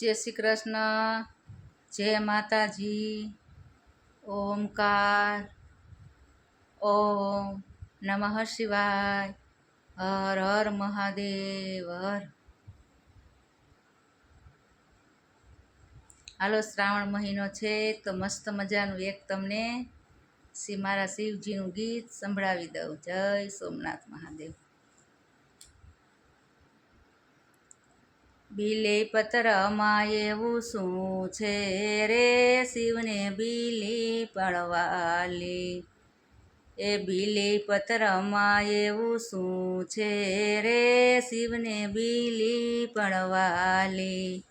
જય શ્રી કૃષ્ણ, જય માતાજી, ઓમકાર, ઓમ નમઃ શિવાય, હર હર મહાદેવ હર. હાલો, શ્રાવણ મહિનો છે તો મસ્ત મજાનું એક તમને મારા શિવજીનું ગીત સંભળાવી દઉં. જય સોમનાથ મહાદેવ. બીલી પત્રમાં એવું શું છે રે, શિવને બીલી પડવાલી. એ બીલી પત્રમાં એવું શું છે રે, શિવને બીલી પડવાલી.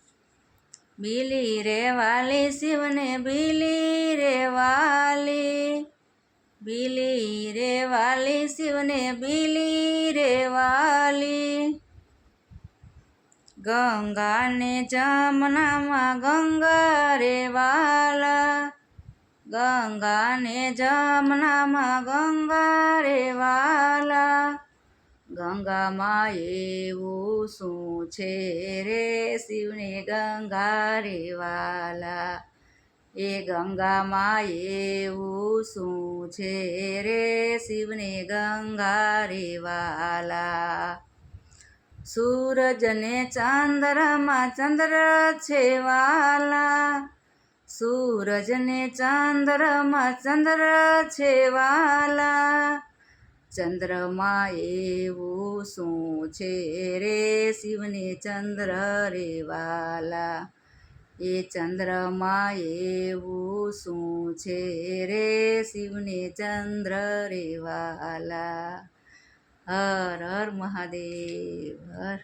બીલી રે વાલી, શિવને બીલી રે વાલી. બીલી રે વાલી, શિવને બીલી રે વાલી. ગંગા ને જમનામાં ગંગા રે વાલા. ગંગા ને જમનામાં ગંગા રે વાલા. ગંગામાં એવું શું છે રે, શિવને ગંગા રે વાલા. એ ગંગામાં એવું શું છે રે, શિવને ગંગા રે વાલા. સૂરજ ને ચંદ્રમાં ચંદ્ર છે વાલા. સૂરજ ને ચંદ્રમાં ચંદ્ર છે વાલા. ચંદ્રમાં એવું શું છે રે, શિવને ચંદ્ર રે વાલા. એ ચંદ્રમાં એવું શું છે રે, શિવને ચંદ્ર રે વાલા. હર હર મહાદેવ હર.